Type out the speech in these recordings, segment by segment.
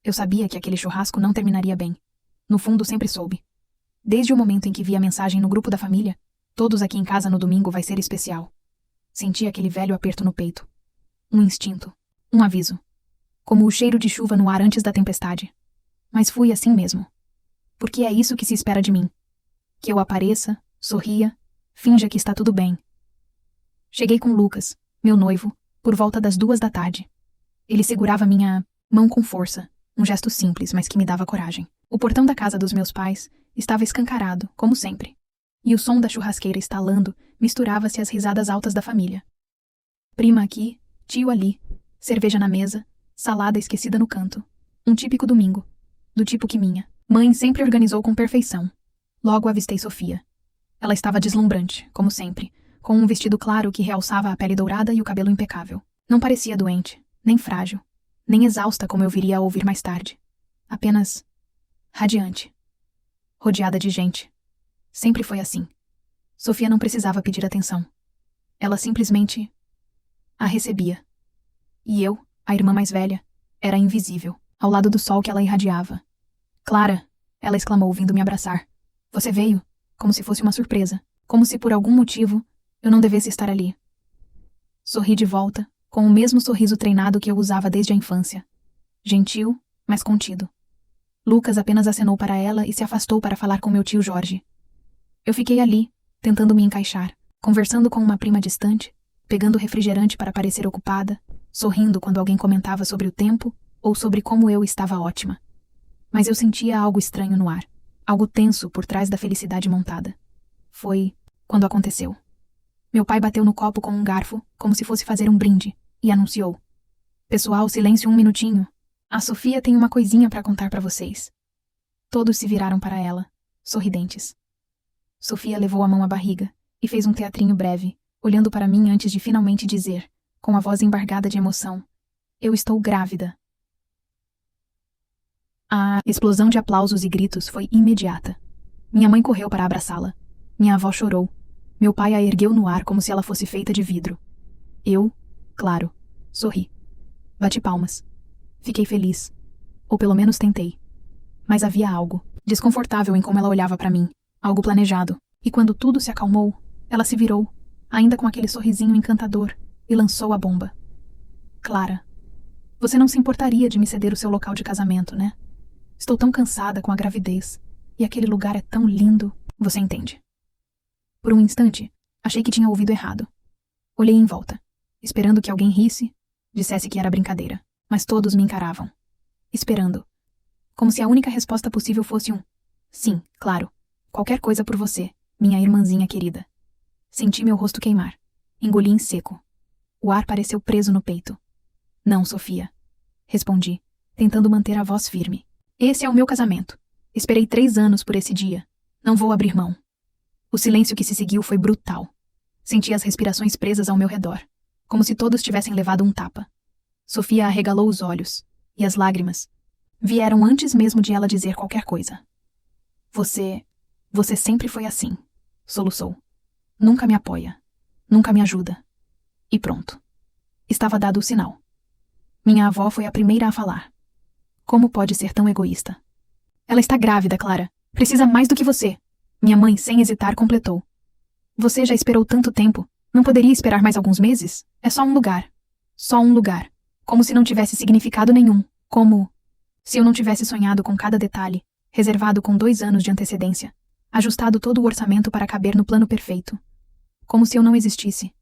Eu sabia que aquele churrasco não terminaria bem. No fundo, sempre soube. Desde o momento em que vi a mensagem no grupo da família, todos aqui em casa no domingo vai ser especial. Senti aquele velho aperto no peito. Um instinto. Um aviso. Como o cheiro de chuva no ar antes da tempestade. Mas fui assim mesmo. Porque é isso que se espera de mim. Que eu apareça, sorria, finja que está tudo bem. Cheguei com Lucas, meu noivo, por volta das 2 da tarde. Ele segurava minha mão com força, um gesto simples, mas que me dava coragem. O portão da casa dos meus pais estava escancarado, como sempre. E o som da churrasqueira estalando misturava-se às risadas altas da família. Prima aqui, tio ali, cerveja na mesa, salada esquecida no canto. Um típico domingo. Do tipo que minha mãe sempre organizou com perfeição. Logo avistei Sofia. Ela estava deslumbrante, como sempre, com um vestido claro que realçava a pele dourada e o cabelo impecável. Não parecia doente, nem frágil, nem exausta como eu viria a ouvir mais tarde. Apenas radiante. Rodeada de gente. Sempre foi assim. Sofia não precisava pedir atenção. Ela simplesmente a recebia. E eu, a irmã mais velha, era invisível, ao lado do sol que ela irradiava. Clara, ela exclamou vindo me abraçar. Você veio, como se fosse uma surpresa, como se por algum motivo eu não devesse estar ali. Sorri de volta, com o mesmo sorriso treinado que eu usava desde a infância. Gentil, mas contido. Lucas apenas acenou para ela e se afastou para falar com meu tio Jorge. Eu fiquei ali, tentando me encaixar, conversando com uma prima distante, pegando refrigerante para parecer ocupada, sorrindo quando alguém comentava sobre o tempo ou sobre como eu estava ótima. Mas eu sentia algo estranho no ar, algo tenso por trás da felicidade montada. Foi quando aconteceu. Meu pai bateu no copo com um garfo, como se fosse fazer um brinde, e anunciou. Pessoal, silêncio 1 minutinho. A Sofia tem uma coisinha para contar para vocês. Todos se viraram para ela, sorridentes. Sofia levou a mão à barriga e fez um teatrinho breve, olhando para mim antes de finalmente dizer, com a voz embargada de emoção, eu estou grávida. A explosão de aplausos e gritos foi imediata. Minha mãe correu para abraçá-la. Minha avó chorou. Meu pai a ergueu no ar como se ela fosse feita de vidro. Eu, claro, sorri. Bati palmas. Fiquei feliz. Ou pelo menos tentei. Mas havia algo desconfortável em como ela olhava para mim. Algo planejado. E quando tudo se acalmou, ela se virou, ainda com aquele sorrisinho encantador, e lançou a bomba. Clara, você não se importaria de me ceder o seu local de casamento, né? Estou tão cansada com a gravidez. E aquele lugar é tão lindo. Você entende. Por um instante, achei que tinha ouvido errado. Olhei em volta, esperando que alguém risse, dissesse que era brincadeira. Mas todos me encaravam. Esperando. Como se a única resposta possível fosse um sim, claro. Qualquer coisa por você, minha irmãzinha querida. Senti meu rosto queimar. Engoli em seco. O ar pareceu preso no peito. Não, Sofia. Respondi, tentando manter a voz firme. Esse é o meu casamento. Esperei 3 anos por esse dia. Não vou abrir mão. O silêncio que se seguiu foi brutal. Senti as respirações presas ao meu redor, como se todos tivessem levado um tapa. Sofia arregalou os olhos, e as lágrimas vieram antes mesmo de ela dizer qualquer coisa. Você sempre foi assim, soluçou. Nunca me apoia, nunca me ajuda. E pronto. Estava dado o sinal. Minha avó foi a primeira a falar. Como pode ser tão egoísta? Ela está grávida, Clara. Precisa mais do que você. Minha mãe, sem hesitar, completou. Você já esperou tanto tempo. Não poderia esperar mais alguns meses? É só um lugar. Só um lugar. Como se não tivesse significado nenhum. Como se eu não tivesse sonhado com cada detalhe, reservado com 2 anos de antecedência, ajustado todo o orçamento para caber no plano perfeito. Como se eu não existisse.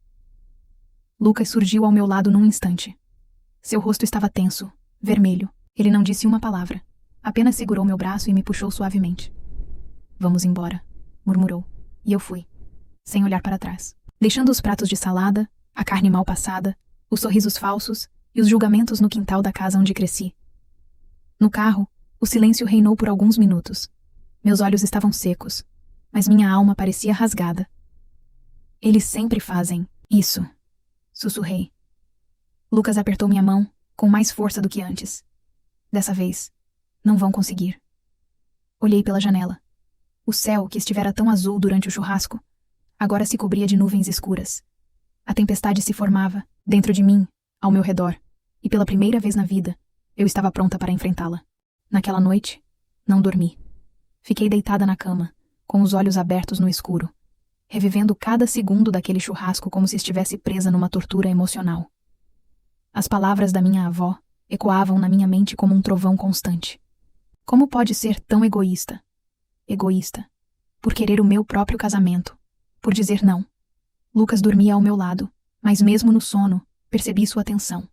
Lucas surgiu ao meu lado num instante. Seu rosto estava tenso, vermelho. Ele não disse uma palavra. Apenas segurou meu braço e me puxou suavemente. Vamos embora, murmurou. E eu fui, sem olhar para trás. Deixando os pratos de salada, a carne mal passada, os sorrisos falsos e os julgamentos no quintal da casa onde cresci. No carro, o silêncio reinou por alguns minutos. Meus olhos estavam secos, mas minha alma parecia rasgada. Eles sempre fazem isso, sussurrei. Lucas apertou minha mão, com mais força do que antes. Dessa vez, não vão conseguir. Olhei pela janela. O céu, que estivera tão azul durante o churrasco, agora se cobria de nuvens escuras. A tempestade se formava, dentro de mim, ao meu redor, e pela primeira vez na vida, eu estava pronta para enfrentá-la. Naquela noite, não dormi. Fiquei deitada na cama, com os olhos abertos no escuro, revivendo cada segundo daquele churrasco como se estivesse presa numa tortura emocional. As palavras da minha avó ecoavam na minha mente como um trovão constante. Como pode ser tão egoísta? Egoísta. Por querer o meu próprio casamento. Por dizer não. Lucas dormia ao meu lado, mas mesmo no sono, percebi sua tensão.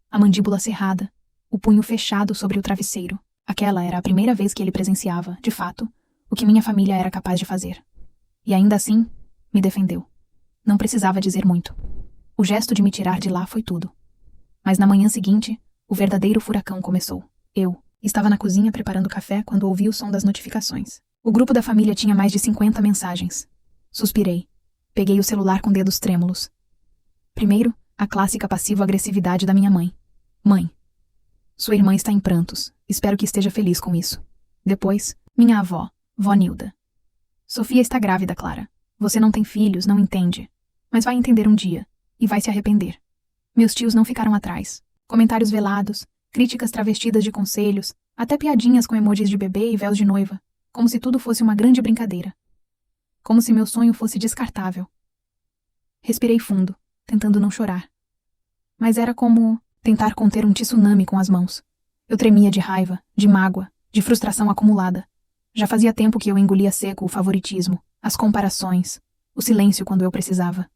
A mandíbula cerrada, o punho fechado sobre o travesseiro. Aquela era a primeira vez que ele presenciava, de fato, o que minha família era capaz de fazer. E ainda assim, me defendeu. Não precisava dizer muito. O gesto de me tirar de lá foi tudo. Mas na manhã seguinte, o verdadeiro furacão começou. Eu estava na cozinha preparando café quando ouvi o som das notificações. O grupo da família tinha mais de 50 mensagens. Suspirei. Peguei o celular com dedos trêmulos. Primeiro, a clássica passivo-agressividade da minha mãe. Mãe. Sua irmã está em prantos. Espero que esteja feliz com isso. Depois, minha avó, vó Nilda. Sofia está grávida, Clara. Você não tem filhos, não entende. Mas vai entender um dia. E vai se arrepender. Meus tios não ficaram atrás. Comentários velados, críticas travestidas de conselhos, até piadinhas com emojis de bebê e véus de noiva. Como se tudo fosse uma grande brincadeira. Como se meu sonho fosse descartável. Respirei fundo, tentando não chorar. Mas era como tentar conter um tsunami com as mãos. Eu tremia de raiva, de mágoa, de frustração acumulada. Já fazia tempo que eu engolia seco o favoritismo, as comparações, o silêncio quando eu precisava.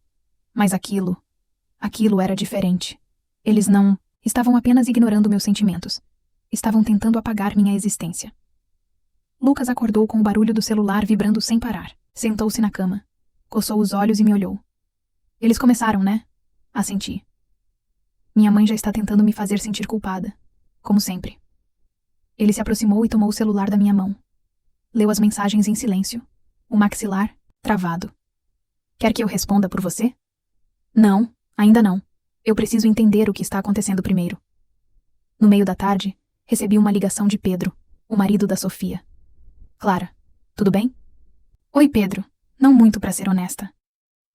Mas aquilo era diferente. Eles não estavam apenas ignorando meus sentimentos. Estavam tentando apagar minha existência. Lucas acordou com o barulho do celular vibrando sem parar. Sentou-se na cama. Coçou os olhos e me olhou. Eles começaram, né? Assenti. Minha mãe já está tentando me fazer sentir culpada. Como sempre. Ele se aproximou e tomou o celular da minha mão. Leu as mensagens em silêncio. O maxilar, travado. Quer que eu responda por você? Não, ainda não. Eu preciso entender o que está acontecendo primeiro. No meio da tarde, recebi uma ligação de Pedro, o marido da Sofia. Clara, tudo bem? Oi, Pedro. Não muito, pra ser honesta.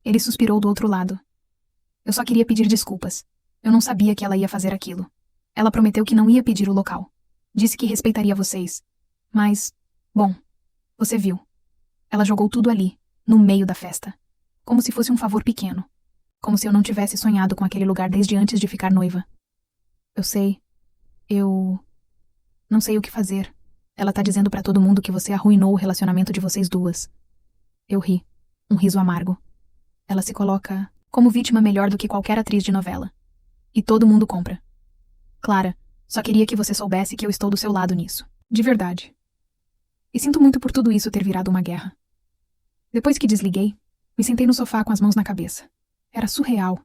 Ele suspirou do outro lado. Eu só queria pedir desculpas. Eu não sabia que ela ia fazer aquilo. Ela prometeu que não ia pedir o local. Disse que respeitaria vocês. Mas, bom, você viu. Ela jogou tudo ali, no meio da festa. Como se fosse um favor pequeno. Como se eu não tivesse sonhado com aquele lugar desde antes de ficar noiva. Eu sei. Eu não sei o que fazer. Ela tá dizendo pra todo mundo que você arruinou o relacionamento de vocês duas. Eu ri. Um riso amargo. Ela se coloca como vítima melhor do que qualquer atriz de novela. E todo mundo compra. Clara, só queria que você soubesse que eu estou do seu lado nisso. De verdade. E sinto muito por tudo isso ter virado uma guerra. Depois que desliguei, me sentei no sofá com as mãos na cabeça. Era surreal.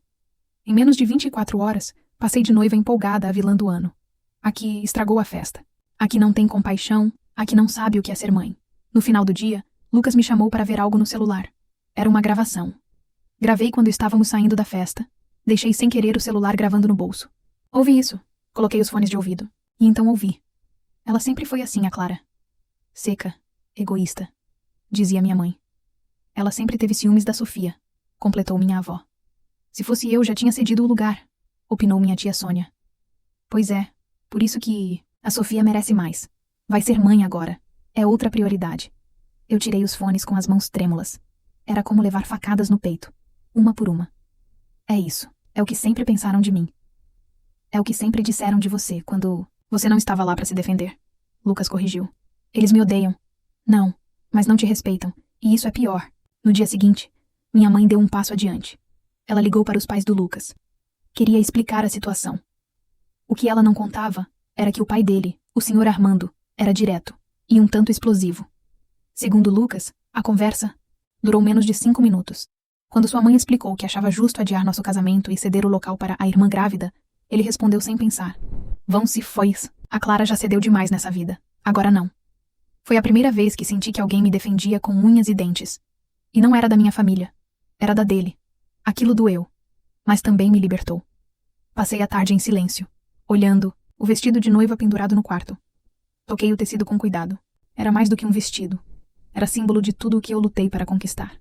Em menos de 24 horas, passei de noiva empolgada a vilã do ano. A que estragou a festa. A que não tem compaixão, a que não sabe o que é ser mãe. No final do dia, Lucas me chamou para ver algo no celular. Era uma gravação. Gravei quando estávamos saindo da festa. Deixei sem querer o celular gravando no bolso. Ouvi isso. Coloquei os fones de ouvido. E então ouvi. Ela sempre foi assim, a Clara. Seca, egoísta, dizia minha mãe. Ela sempre teve ciúmes da Sofia, completou minha avó. Se fosse eu, já tinha cedido o lugar, opinou minha tia Sônia. Pois é, por isso que a Sofia merece mais. Vai ser mãe agora. É outra prioridade. Eu tirei os fones com as mãos trêmulas. Era como levar facadas no peito, uma por uma. É isso. É o que sempre pensaram de mim. É o que sempre disseram de você quando você não estava lá para se defender. Lucas corrigiu. Eles me odeiam. Não, mas não te respeitam. E isso é pior. No dia seguinte, minha mãe deu um passo adiante. Ela ligou para os pais do Lucas. Queria explicar a situação. O que ela não contava era que o pai dele, o Sr. Armando, era direto e um tanto explosivo. Segundo Lucas, a conversa durou menos de 5 minutos. Quando sua mãe explicou que achava justo adiar nosso casamento e ceder o local para a irmã grávida, ele respondeu sem pensar. Vão se fois. A Clara já cedeu demais nessa vida. Agora não. Foi a primeira vez que senti que alguém me defendia com unhas e dentes. E não era da minha família. Era da dele. Aquilo doeu. Mas também me libertou. Passei a tarde em silêncio, olhando o vestido de noiva pendurado no quarto. Toquei o tecido com cuidado. Era mais do que um vestido. Era símbolo de tudo o que eu lutei para conquistar.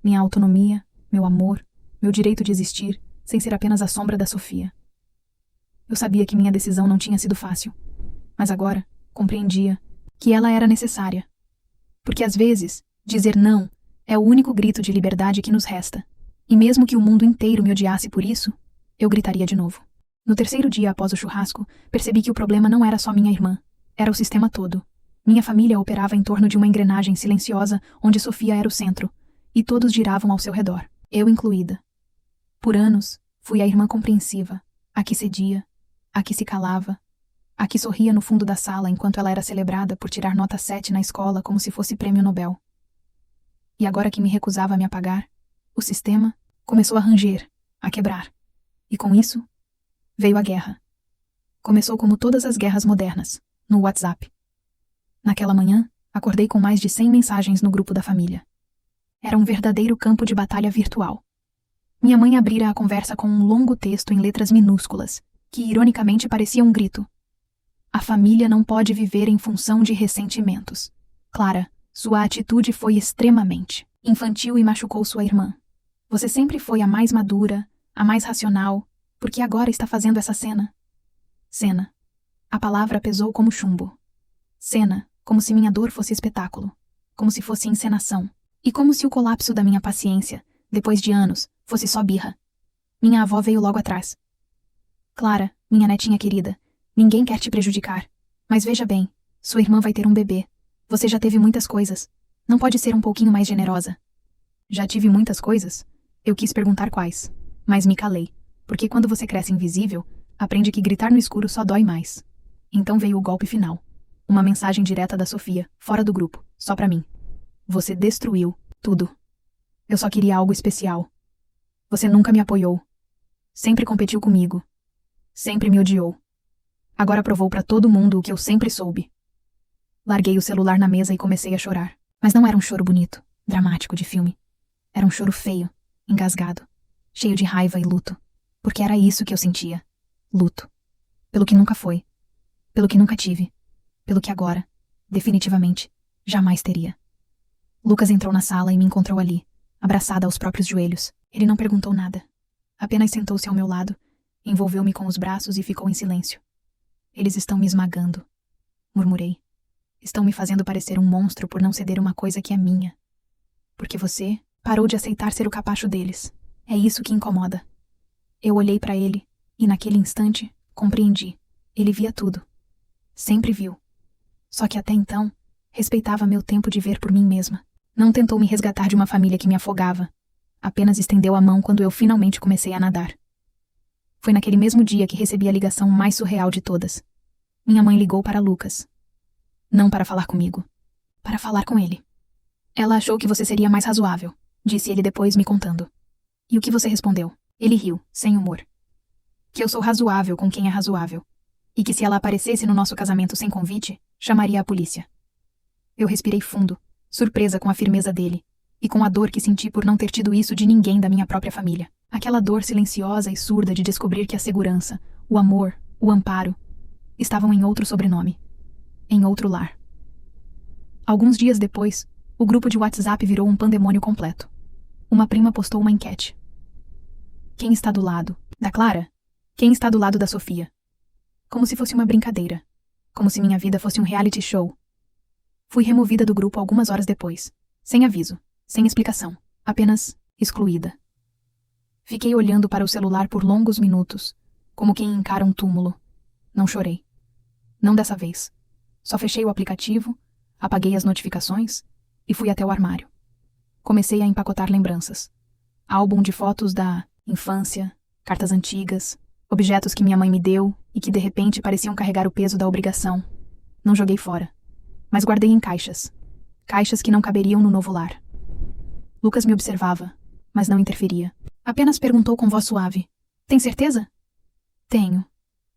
Minha autonomia, meu amor, meu direito de existir, sem ser apenas a sombra da Sofia. Eu sabia que minha decisão não tinha sido fácil. Mas agora, Compreendia que ela era necessária. Porque às vezes, dizer não é o único grito de liberdade que nos resta. E mesmo que o mundo inteiro me odiasse por isso, eu gritaria de novo. No terceiro dia após o churrasco, percebi que o problema não era só minha irmã, era o sistema todo. Minha família operava em torno de uma engrenagem silenciosa onde Sofia era o centro, e todos giravam ao seu redor, eu incluída. Por anos, fui a irmã compreensiva, a que cedia, a que se calava, a que sorria no fundo da sala enquanto ela era celebrada por tirar nota 7 na escola como se fosse prêmio Nobel. E agora que me recusava a me apagar, o sistema começou a ranger, a quebrar. E com isso, veio a guerra. Começou como todas as guerras modernas, no WhatsApp. Naquela manhã, acordei com mais de 100 mensagens no grupo da família. Era um verdadeiro campo de batalha virtual. Minha mãe abrira a conversa com um longo texto em letras minúsculas, que ironicamente parecia um grito. A família não pode viver em função de ressentimentos. Clara, sua atitude foi extremamente infantil e machucou sua irmã. Você sempre foi a mais madura, a mais racional, porque agora está fazendo essa cena. Cena. A palavra pesou como chumbo. Cena, como se minha dor fosse espetáculo, como se fosse encenação, e como se o colapso da minha paciência, depois de anos, fosse só birra. Minha avó veio logo atrás. Clara, minha netinha querida, ninguém quer te prejudicar. Mas veja bem, sua irmã vai ter um bebê. Você já teve muitas coisas. Não pode ser um pouquinho mais generosa? Já tive muitas coisas? Eu quis perguntar quais, mas me calei, porque quando você cresce invisível, aprende que gritar no escuro só dói mais. Então veio o golpe final. Uma mensagem direta da Sofia, fora do grupo, só pra mim. Você destruiu tudo. Eu só queria algo especial. Você nunca me apoiou. Sempre competiu comigo. Sempre me odiou. Agora provou pra todo mundo o que eu sempre soube. Larguei o celular na mesa e comecei a chorar. Mas não era um choro bonito, dramático de filme. Era um choro feio, engasgado, cheio de raiva e luto. Porque era isso que eu sentia. Luto. Pelo que nunca foi. Pelo que nunca tive. Pelo que agora, definitivamente, jamais teria. Lucas entrou na sala e me encontrou ali, abraçada aos próprios joelhos. Ele não perguntou nada. Apenas sentou-se ao meu lado, envolveu-me com os braços e ficou em silêncio. Eles estão me esmagando, murmurei. Estão me fazendo parecer um monstro por não ceder uma coisa que é minha. Porque você parou de aceitar ser o capacho deles. É isso que incomoda. Eu olhei para ele e, naquele instante, compreendi. Ele via tudo. Sempre viu. Só que até então, respeitava meu tempo de ver por mim mesma. Não tentou me resgatar de uma família que me afogava. Apenas estendeu a mão quando eu finalmente comecei a nadar. Foi naquele mesmo dia que recebi a ligação mais surreal de todas. Minha mãe ligou para Lucas. Não para falar comigo. Para falar com ele. Ela achou que você seria mais razoável, disse ele depois me contando. E o que você respondeu? Ele riu, sem humor. Que eu sou razoável com quem é razoável. E que se ela aparecesse no nosso casamento sem convite, chamaria a polícia. Eu respirei fundo, surpresa com a firmeza dele, e com a dor que senti por não ter tido isso de ninguém da minha própria família. Aquela dor silenciosa e surda de descobrir que a segurança, o amor, o amparo, estavam em outro sobrenome. Em outro lar. Alguns dias depois, o grupo de WhatsApp virou um pandemônio completo. Uma prima postou uma enquete. Quem está do lado da Clara? Quem está do lado da Sofia? Como se fosse uma brincadeira. Como se minha vida fosse um reality show. Fui removida do grupo algumas horas depois. Sem aviso. Sem explicação. Apenas excluída. Fiquei olhando para o celular por longos minutos, como quem encara um túmulo. Não chorei. Não dessa vez. Só fechei o aplicativo, apaguei as notificações e fui até o armário. Comecei a empacotar lembranças. Álbum de fotos da infância, cartas antigas, objetos que minha mãe me deu e que de repente pareciam carregar o peso da obrigação. Não joguei fora, mas guardei em caixas. Caixas que não caberiam no novo lar. Lucas me observava, mas não interferia. Apenas perguntou com voz suave. Tem certeza? Tenho.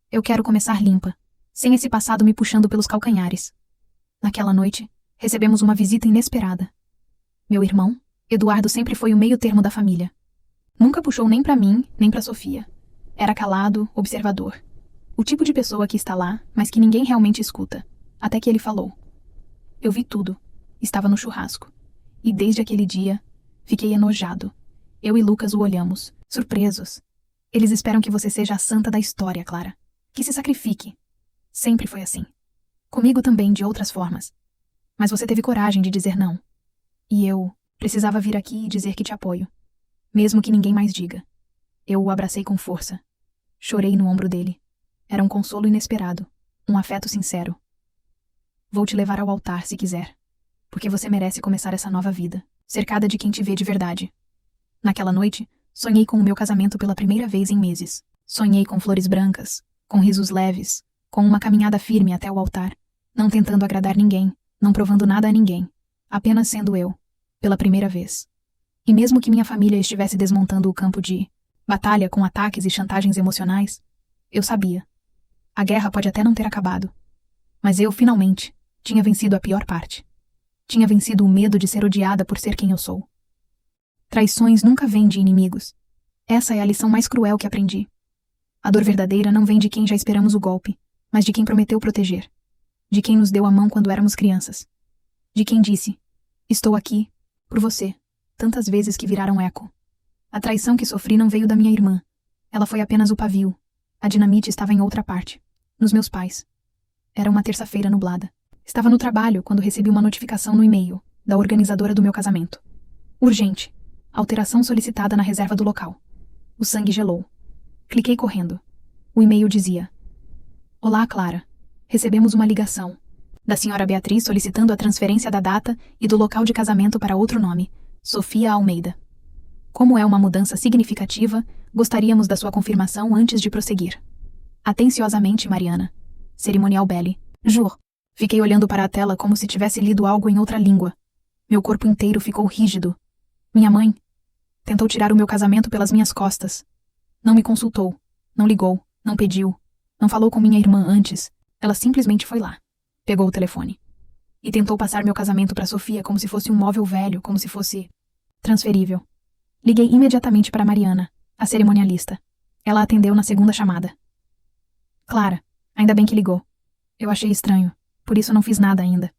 Eu quero começar limpa, sem esse passado me puxando pelos calcanhares. Naquela noite, recebemos uma visita inesperada. Meu irmão, Eduardo, sempre foi o meio-termo da família. Nunca puxou nem pra mim, nem pra Sofia. Era calado, observador. O tipo de pessoa que está lá, mas que ninguém realmente escuta. Até que ele falou. Eu vi tudo. Estava no churrasco. E desde aquele dia, fiquei enojado. Eu e Lucas o olhamos, surpresos. Eles esperam que você seja a santa da história, Clara. Que se sacrifique. Sempre foi assim. Comigo também, de outras formas. Mas você teve coragem de dizer não. E eu precisava vir aqui e dizer que te apoio. Mesmo que ninguém mais diga. Eu o abracei com força. Chorei no ombro dele. Era um consolo inesperado. Um afeto sincero. Vou te levar ao altar, se quiser. Porque você merece começar essa nova vida, cercada de quem te vê de verdade. Naquela noite, sonhei com o meu casamento pela primeira vez em meses. Sonhei com flores brancas, com risos leves, com uma caminhada firme até o altar, não tentando agradar ninguém, não provando nada a ninguém, apenas sendo eu, pela primeira vez. E mesmo que minha família estivesse desmontando o campo de batalha com ataques e chantagens emocionais, eu sabia. A guerra pode até não ter acabado. Mas eu, finalmente, tinha vencido a pior parte. Tinha vencido o medo de ser odiada por ser quem eu sou. Traições nunca vêm de inimigos. Essa é a lição mais cruel que aprendi. A dor verdadeira não vem de quem já esperamos o golpe, mas de quem prometeu proteger. De quem nos deu a mão quando éramos crianças. De quem disse, estou aqui, por você, tantas vezes que viraram eco. A traição que sofri não veio da minha irmã. Ela foi apenas o pavio. A dinamite estava em outra parte, nos meus pais. Era uma terça-feira nublada. Estava no trabalho quando recebi uma notificação no e-mail da organizadora do meu casamento. Urgente. Alteração solicitada na reserva do local. O sangue gelou. Cliquei correndo. O e-mail dizia: Olá, Clara. Recebemos uma ligação da senhora Beatriz solicitando a transferência da data e do local de casamento para outro nome, Sofia Almeida. Como é uma mudança significativa, gostaríamos da sua confirmação antes de prosseguir. Atenciosamente, Mariana. Cerimonial Belli. Jur. Fiquei olhando para a tela como se tivesse lido algo em outra língua. Meu corpo inteiro ficou rígido. Minha mãe tentou tirar o meu casamento pelas minhas costas. Não me consultou, não ligou, não pediu, não falou com minha irmã antes. Ela simplesmente foi lá, pegou o telefone e tentou passar meu casamento para Sofia como se fosse um móvel velho, como se fosse transferível. Liguei imediatamente para Mariana, a cerimonialista. Ela atendeu na segunda chamada. Clara, ainda bem que ligou. Eu achei estranho, por isso não fiz nada ainda.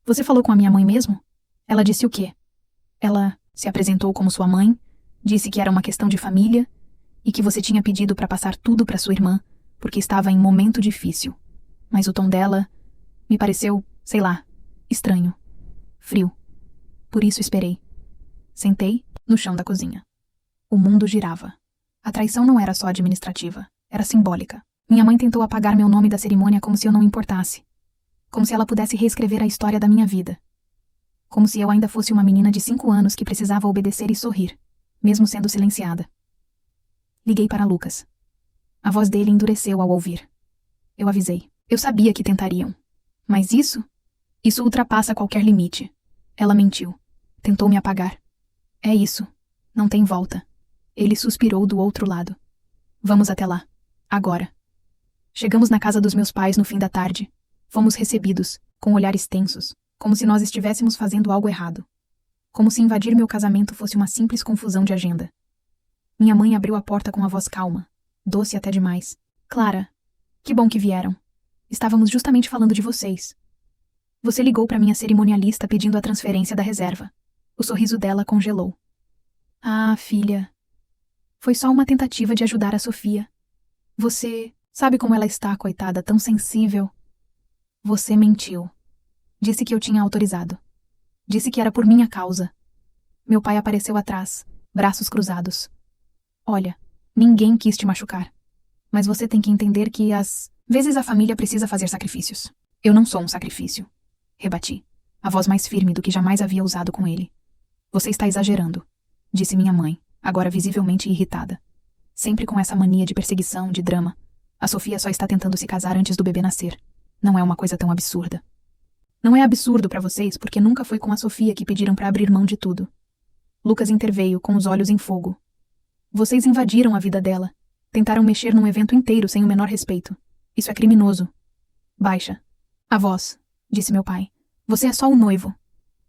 Você falou com a minha mãe mesmo? Ela disse o quê? Ela se apresentou como sua mãe, disse que era uma questão de família e que você tinha pedido para passar tudo para sua irmã, porque estava em momento difícil. Mas o tom dela me pareceu, sei lá, estranho, frio. Por isso esperei. Sentei no chão da cozinha. O mundo girava. A traição não era só administrativa, era simbólica. Minha mãe tentou apagar meu nome da cerimônia como se eu não importasse. Como se ela pudesse reescrever a história da minha vida. Como se eu ainda fosse uma menina de 5 anos que precisava obedecer e sorrir, mesmo sendo silenciada. Liguei para Lucas. A voz dele endureceu ao ouvir. Eu avisei. Eu sabia que tentariam. Mas isso ultrapassa qualquer limite. Ela mentiu. Tentou me apagar. É isso. Não tem volta. Ele suspirou do outro lado. Vamos até lá. Agora. Chegamos na casa dos meus pais no fim da tarde. Fomos recebidos, com olhares tensos, como se nós estivéssemos fazendo algo errado. Como se invadir meu casamento fosse uma simples confusão de agenda. Minha mãe abriu a porta com a voz calma, doce até demais. Clara, que bom que vieram. Estávamos justamente falando de vocês. Você ligou para minha cerimonialista pedindo a transferência da reserva. O sorriso dela congelou. Ah, filha. Foi só uma tentativa de ajudar a Sofia. Você sabe como ela está, coitada, tão sensível. Você mentiu. Disse que eu tinha autorizado. Disse que era por minha causa. Meu pai apareceu atrás, braços cruzados. Olha, ninguém quis te machucar. Mas você tem que entender que às vezes a família precisa fazer sacrifícios. Eu não sou um sacrifício. Rebati, a voz mais firme do que jamais havia usado com ele. Você está exagerando, disse minha mãe, agora visivelmente irritada. Sempre com essa mania de perseguição, de drama. A Sofia só está tentando se casar antes do bebê nascer. Não é uma coisa tão absurda. Não é absurdo para vocês porque nunca foi com a Sofia que pediram para abrir mão de tudo. Lucas interveio com os olhos em fogo. Vocês invadiram a vida dela. Tentaram mexer num evento inteiro sem o menor respeito. Isso é criminoso. Baixa. A voz, disse meu pai. Você é só o noivo.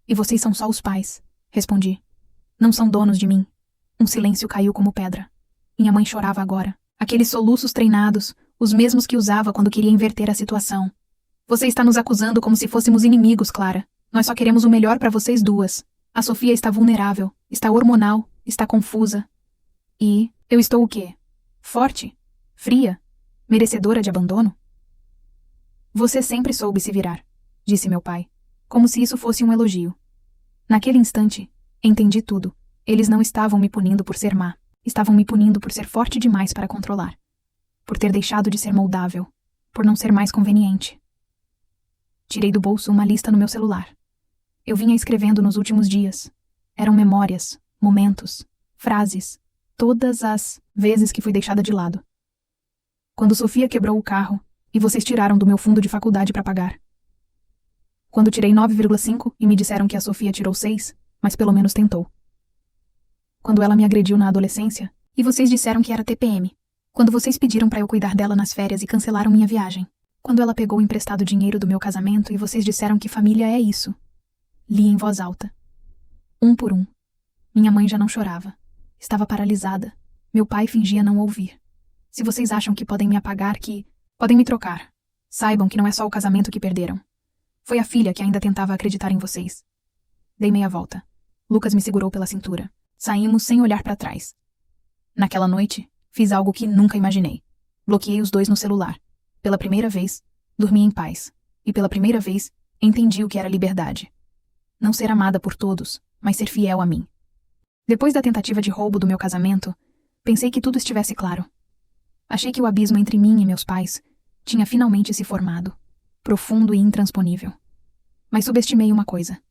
E vocês são só os pais, respondi. Não são donos de mim. Um silêncio caiu como pedra. Minha mãe chorava agora. Aqueles soluços treinados, os mesmos que usava quando queria inverter a situação. Você está nos acusando como se fôssemos inimigos, Clara. Nós só queremos o melhor para vocês duas. A Sofia está vulnerável, está hormonal, está confusa. E eu estou o quê? Forte? Fria? Merecedora de abandono? Você sempre soube se virar, disse meu pai, como se isso fosse um elogio. Naquele instante, entendi tudo. Eles não estavam me punindo por ser má, estavam me punindo por ser forte demais para controlar. Por ter deixado de ser moldável, por não ser mais conveniente. Tirei do bolso uma lista no meu celular. Eu vinha escrevendo nos últimos dias. Eram memórias, momentos, frases, todas as vezes que fui deixada de lado. Quando Sofia quebrou o carro, e vocês tiraram do meu fundo de faculdade para pagar. Quando tirei 9,5 e me disseram que a Sofia tirou 6, mas pelo menos tentou. Quando ela me agrediu na adolescência, e vocês disseram que era TPM. Quando vocês pediram para eu cuidar dela nas férias e cancelaram minha viagem. Quando ela pegou o emprestado dinheiro do meu casamento e vocês disseram que família é isso. Li em voz alta. Um por um. Minha mãe já não chorava. Estava paralisada. Meu pai fingia não ouvir. Se vocês acham que podem me apagar, que podem me trocar, saibam que não é só o casamento que perderam. Foi a filha que ainda tentava acreditar em vocês. Dei meia volta. Lucas me segurou pela cintura. Saímos sem olhar para trás. Naquela noite, fiz algo que nunca imaginei. Bloqueei os dois no celular. Pela primeira vez, dormi em paz. E pela primeira vez, entendi o que era liberdade. Não ser amada por todos, mas ser fiel a mim. Depois da tentativa de roubo do meu casamento, pensei que tudo estivesse claro. Achei que o abismo entre mim e meus pais tinha finalmente se formado, profundo e intransponível. Mas subestimei uma coisa.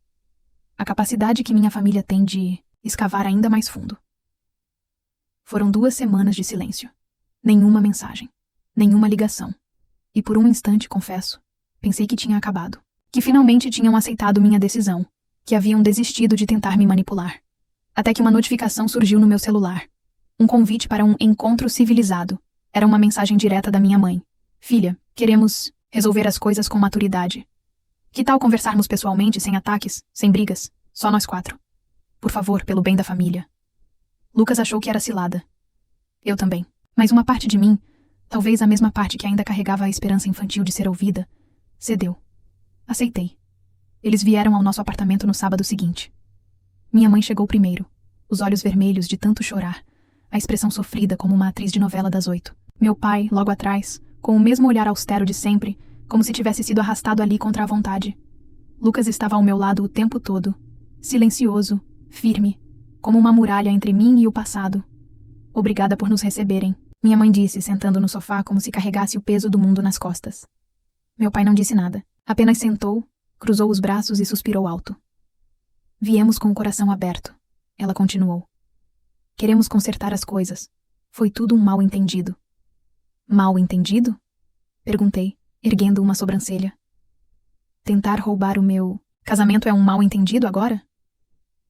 A capacidade que minha família tem de escavar ainda mais fundo. Foram 2 semanas de silêncio. Nenhuma mensagem. Nenhuma ligação. E por um instante, confesso, pensei que tinha acabado. Que finalmente tinham aceitado minha decisão. Que haviam desistido de tentar me manipular. Até que uma notificação surgiu no meu celular. Um convite para um encontro civilizado. Era uma mensagem direta da minha mãe. Filha, queremos resolver as coisas com maturidade. Que tal conversarmos pessoalmente, sem ataques, sem brigas? Só nós 4. Por favor, pelo bem da família. Lucas achou que era cilada. Eu também. Mas uma parte de mim, talvez a mesma parte que ainda carregava a esperança infantil de ser ouvida, cedeu. Aceitei. Eles vieram ao nosso apartamento no sábado seguinte. Minha mãe chegou primeiro, os olhos vermelhos de tanto chorar, a expressão sofrida como uma atriz de novela das 8. Meu pai, logo atrás, com o mesmo olhar austero de sempre, como se tivesse sido arrastado ali contra a vontade. Lucas estava ao meu lado o tempo todo, silencioso, firme, como uma muralha entre mim e o passado. Obrigada por nos receberem, minha mãe disse, sentando no sofá como se carregasse o peso do mundo nas costas. Meu pai não disse nada, apenas sentou, cruzou os braços e suspirou alto. Viemos com o coração aberto, ela continuou. Queremos consertar as coisas. Foi tudo um mal-entendido. Mal-entendido? Perguntei, erguendo uma sobrancelha. Tentar roubar o meu casamento é um mal-entendido agora?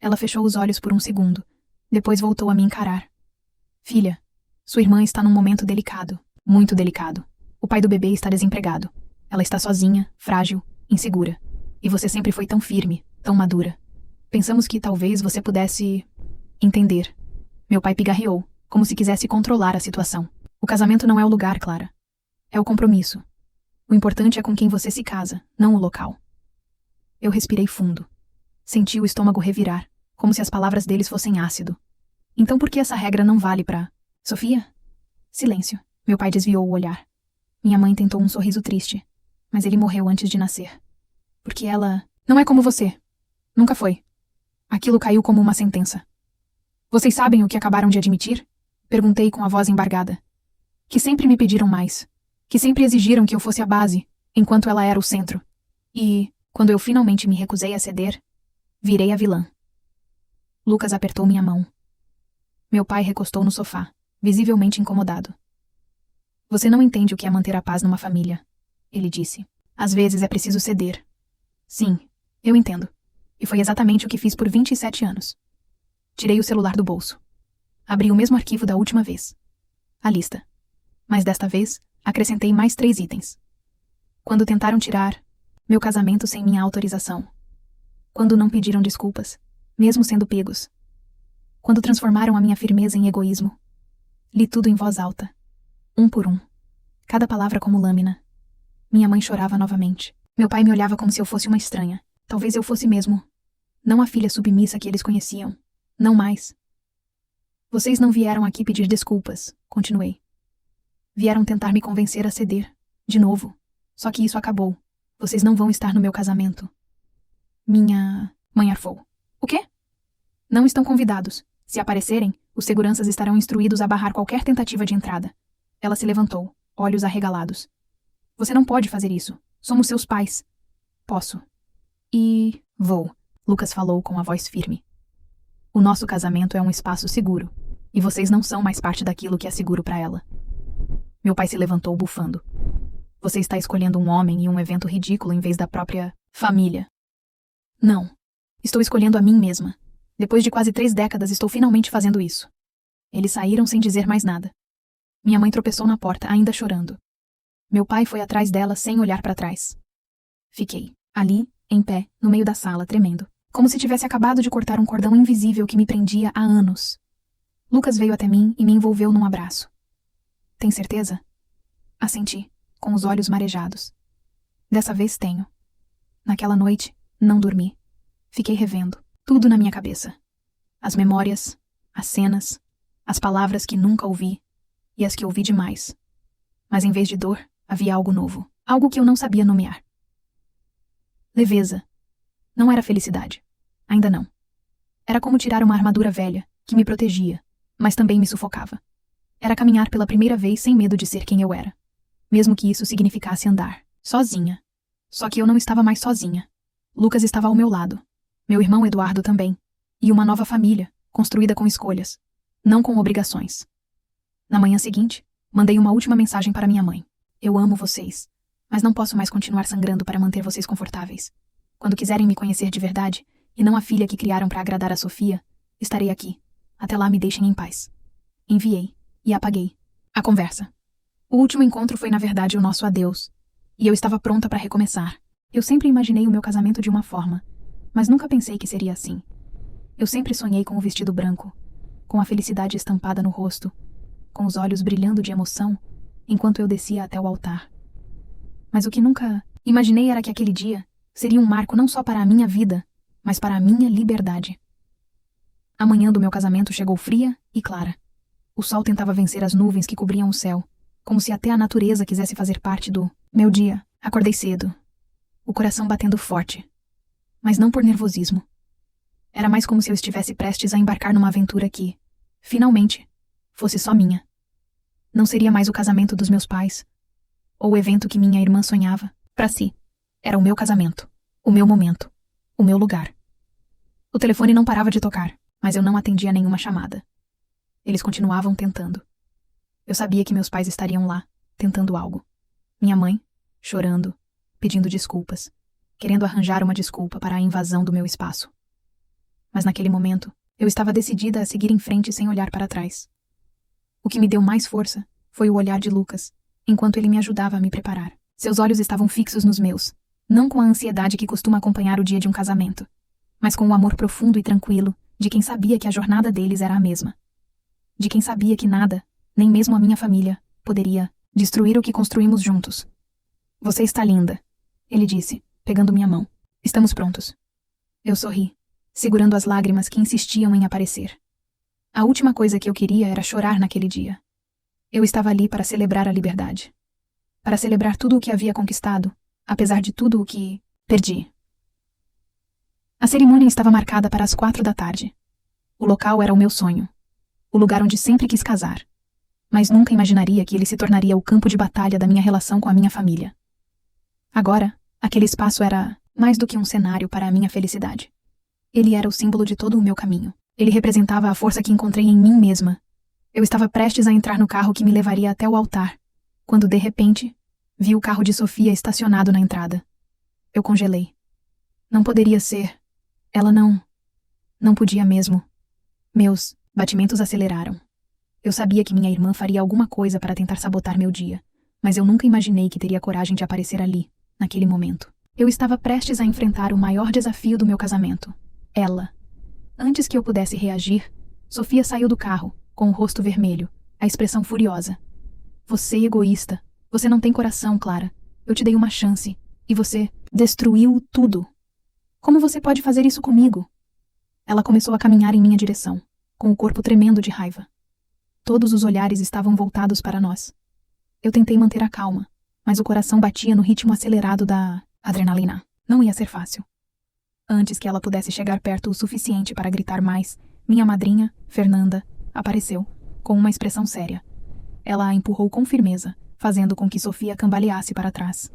Ela fechou os olhos por um segundo, depois voltou a me encarar. Filha, sua irmã está num momento delicado, muito delicado. O pai do bebê está desempregado. Ela está sozinha, frágil, insegura. E você sempre foi tão firme, tão madura. Pensamos que talvez você pudesse entender. Meu pai pigarreou, como se quisesse controlar a situação. O casamento não é o lugar, Clara. É o compromisso. O importante é com quem você se casa, não o local. Eu respirei fundo. Senti o estômago revirar, como se as palavras deles fossem ácido. Então por que essa regra não vale pra... Sofia? Silêncio. Meu pai desviou o olhar. Minha mãe tentou um sorriso triste, mas ele morreu antes de nascer. Porque ela... Não é como você. Nunca foi. Aquilo caiu como uma sentença. Vocês sabem o que acabaram de admitir? Perguntei com a voz embargada. Que sempre me pediram mais. Que sempre exigiram que eu fosse a base, enquanto ela era o centro. E, quando eu finalmente me recusei a ceder, virei a vilã. Lucas apertou minha mão. Meu pai recostou no sofá, visivelmente incomodado. Você não entende o que é manter a paz numa família, ele disse. Às vezes é preciso ceder. Sim, eu entendo. E foi exatamente o que fiz por 27 anos. Tirei o celular do bolso. Abri o mesmo arquivo da última vez. A lista. Mas desta vez, acrescentei mais 3 itens. Quando tentaram tirar meu casamento sem minha autorização. Quando não pediram desculpas, mesmo sendo pegos. Quando transformaram a minha firmeza em egoísmo. Li tudo em voz alta. Um por um. Cada palavra como lâmina. Minha mãe chorava novamente. Meu pai me olhava como se eu fosse uma estranha. Talvez eu fosse mesmo. Não a filha submissa que eles conheciam. Não mais. Vocês não vieram aqui pedir desculpas, continuei. Vieram tentar me convencer a ceder. De novo. Só que isso acabou. Vocês não vão estar no meu casamento. Minha mãe arfou. O quê? Não estão convidados. Se aparecerem, os seguranças estarão instruídos a barrar qualquer tentativa de entrada. Ela se levantou, olhos arregalados. Você não pode fazer isso. Somos seus pais. Posso. E vou, Lucas falou com a voz firme. O nosso casamento é um espaço seguro, e vocês não são mais parte daquilo que é seguro para ela. Meu pai se levantou bufando. Você está escolhendo um homem e um evento ridículo em vez da própria família. Não. Estou escolhendo a mim mesma. Depois de quase 3 décadas, estou finalmente fazendo isso. Eles saíram sem dizer mais nada. Minha mãe tropeçou na porta, ainda chorando. Meu pai foi atrás dela sem olhar para trás. Fiquei, ali, em pé, no meio da sala, tremendo, como se tivesse acabado de cortar um cordão invisível que me prendia há anos. Lucas veio até mim e me envolveu num abraço. Tem certeza? Assenti, com os olhos marejados. Dessa vez tenho. Naquela noite, não dormi. Fiquei revendo, tudo na minha cabeça. As memórias, as cenas, as palavras que nunca ouvi e as que ouvi demais. Mas em vez de dor, havia algo novo, algo que eu não sabia nomear. Leveza. Não era felicidade. Ainda não. Era como tirar uma armadura velha, que me protegia, mas também me sufocava. Era caminhar pela primeira vez sem medo de ser quem eu era. Mesmo que isso significasse andar, sozinha. Só que eu não estava mais sozinha. Lucas estava ao meu lado. Meu irmão Eduardo também. E uma nova família, construída com escolhas, não com obrigações. Na manhã seguinte, mandei uma última mensagem para minha mãe. Eu amo vocês, mas não posso mais continuar sangrando para manter vocês confortáveis. Quando quiserem me conhecer de verdade, e não a filha que criaram para agradar a Sofia, estarei aqui. Até lá me deixem em paz. Enviei, e apaguei a conversa. O último encontro foi na verdade o nosso adeus, e eu estava pronta para recomeçar. Eu sempre imaginei o meu casamento de uma forma, mas nunca pensei que seria assim. Eu sempre sonhei com o vestido branco, com a felicidade estampada no rosto, com os olhos brilhando de emoção, enquanto eu descia até o altar. Mas o que nunca imaginei era que aquele dia seria um marco não só para a minha vida, mas para a minha liberdade. A manhã do meu casamento chegou fria e clara. O sol tentava vencer as nuvens que cobriam o céu, como se até a natureza quisesse fazer parte do meu dia. Acordei cedo, o coração batendo forte, mas não por nervosismo. Era mais como se eu estivesse prestes a embarcar numa aventura que, finalmente, fosse só minha. Não seria mais o casamento dos meus pais, ou o evento que minha irmã sonhava para si. Era o meu casamento, o meu momento, o meu lugar. O telefone não parava de tocar, mas eu não atendia nenhuma chamada. Eles continuavam tentando. Eu sabia que meus pais estariam lá, tentando algo. Minha mãe, chorando, pedindo desculpas, querendo arranjar uma desculpa para a invasão do meu espaço. Mas naquele momento, eu estava decidida a seguir em frente sem olhar para trás. O que me deu mais força foi o olhar de Lucas, enquanto ele me ajudava a me preparar. Seus olhos estavam fixos nos meus, não com a ansiedade que costuma acompanhar o dia de um casamento, mas com o amor profundo e tranquilo de quem sabia que a jornada deles era a mesma. De quem sabia que nada, nem mesmo a minha família, poderia destruir o que construímos juntos. Você está linda, ele disse, pegando minha mão. Estamos prontos. Eu sorri, segurando as lágrimas que insistiam em aparecer. A última coisa que eu queria era chorar naquele dia. Eu estava ali para celebrar a liberdade. Para celebrar tudo o que havia conquistado, apesar de tudo o que perdi. A cerimônia estava marcada para as 4 da tarde. O local era o meu sonho. O lugar onde sempre quis casar. Mas nunca imaginaria que ele se tornaria o campo de batalha da minha relação com a minha família. Agora, aquele espaço era mais do que um cenário para a minha felicidade. Ele era o símbolo de todo o meu caminho. Ele representava a força que encontrei em mim mesma. Eu estava prestes a entrar no carro que me levaria até o altar, quando, de repente, vi o carro de Sofia estacionado na entrada. Eu congelei. Não poderia ser. Ela não podia mesmo. Meus batimentos aceleraram. Eu sabia que minha irmã faria alguma coisa para tentar sabotar meu dia, mas eu nunca imaginei que teria coragem de aparecer ali, naquele momento. Eu estava prestes a enfrentar o maior desafio do meu casamento. Ela. Antes que eu pudesse reagir, Sofia saiu do carro, com o rosto vermelho, a expressão furiosa. Você, egoísta. Você não tem coração, Clara. Eu te dei uma chance, e você destruiu tudo. Como você pode fazer isso comigo? Ela começou a caminhar em minha direção, com o corpo tremendo de raiva. Todos os olhares estavam voltados para nós. Eu tentei manter a calma, mas o coração batia no ritmo acelerado da adrenalina. Não ia ser fácil. Antes que ela pudesse chegar perto o suficiente para gritar mais, minha madrinha, Fernanda, apareceu, com uma expressão séria. Ela a empurrou com firmeza, fazendo com que Sofia cambaleasse para trás.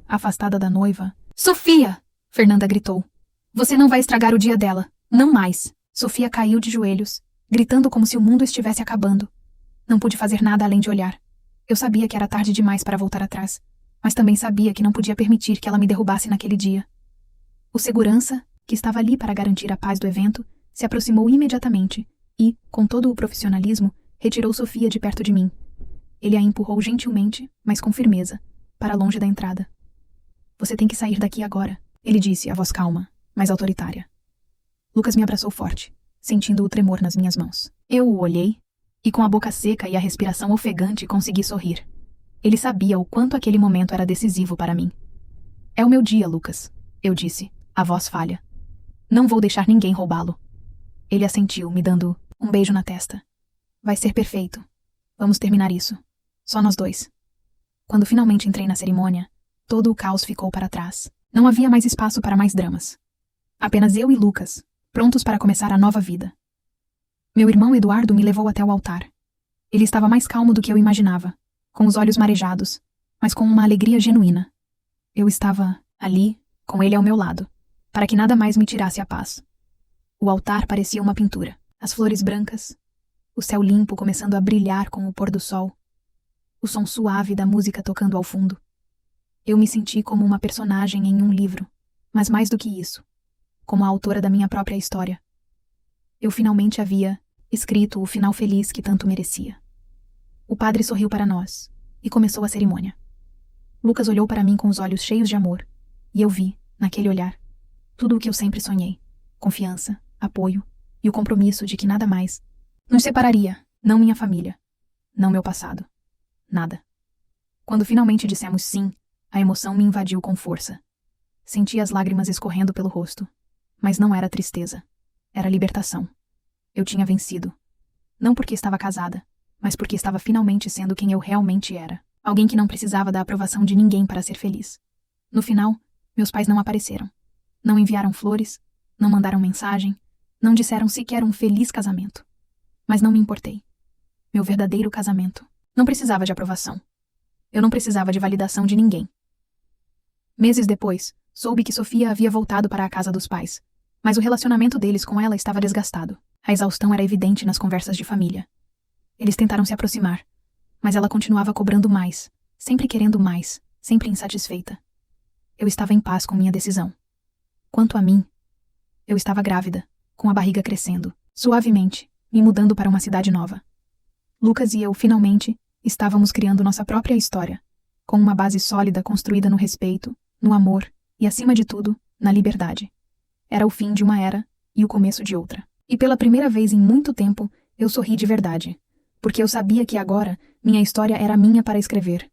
Afastada da noiva, "Sofia!" Fernanda gritou. "Você não vai estragar o dia dela. Não mais." Sofia caiu de joelhos, gritando como se o mundo estivesse acabando. Não pude fazer nada além de olhar. Eu sabia que era tarde demais para voltar atrás, mas também sabia que não podia permitir que ela me derrubasse naquele dia. O segurança, que estava ali para garantir a paz do evento, se aproximou imediatamente e, com todo o profissionalismo, retirou Sofia de perto de mim. Ele a empurrou gentilmente, mas com firmeza, para longe da entrada. "Você tem que sair daqui agora", ele disse, a voz calma, mas autoritária. Lucas me abraçou forte, sentindo o tremor nas minhas mãos. Eu o olhei, e com a boca seca e a respiração ofegante consegui sorrir. Ele sabia o quanto aquele momento era decisivo para mim. "É o meu dia, Lucas", eu disse, a voz falha. "Não vou deixar ninguém roubá-lo." Ele assentiu, me dando um beijo na testa. "Vai ser perfeito. Vamos terminar isso. Só nós dois." Quando finalmente entrei na cerimônia, todo o caos ficou para trás. Não havia mais espaço para mais dramas. Apenas eu e Lucas, prontos para começar a nova vida. Meu irmão Eduardo me levou até o altar. Ele estava mais calmo do que eu imaginava, com os olhos marejados, mas com uma alegria genuína. Eu estava ali, com ele ao meu lado, para que nada mais me tirasse a paz. O altar parecia uma pintura. As flores brancas, o céu limpo começando a brilhar com o pôr do sol, o som suave da música tocando ao fundo. Eu me senti como uma personagem em um livro, mas mais do que isso, como a autora da minha própria história. Eu finalmente havia escrito o final feliz que tanto merecia. O padre sorriu para nós e começou a cerimônia. Lucas olhou para mim com os olhos cheios de amor, e eu vi, naquele olhar, tudo o que eu sempre sonhei: confiança, apoio e o compromisso de que nada mais nos separaria, não minha família, não meu passado, nada. Quando finalmente dissemos sim, a emoção me invadiu com força. Senti as lágrimas escorrendo pelo rosto, mas não era tristeza, era libertação. Eu tinha vencido, não porque estava casada, mas porque estava finalmente sendo quem eu realmente era, alguém que não precisava da aprovação de ninguém para ser feliz. No final, meus pais não apareceram, não enviaram flores, não mandaram mensagem, não disseram sequer um feliz casamento. Mas não me importei. Meu verdadeiro casamento não precisava de aprovação. Eu não precisava de validação de ninguém. Meses depois, soube que Sofia havia voltado para a casa dos pais, mas o relacionamento deles com ela estava desgastado. A exaustão era evidente nas conversas de família. Eles tentaram se aproximar, mas ela continuava cobrando mais, sempre querendo mais, sempre insatisfeita. Eu estava em paz com minha decisão. Quanto a mim, eu estava grávida, com a barriga crescendo, suavemente, me mudando para uma cidade nova. Lucas e eu, finalmente, estávamos criando nossa própria história, com uma base sólida construída no respeito, no amor e, acima de tudo, na liberdade. Era o fim de uma era e o começo de outra. E pela primeira vez em muito tempo, eu sorri de verdade, porque eu sabia que agora minha história era minha para escrever,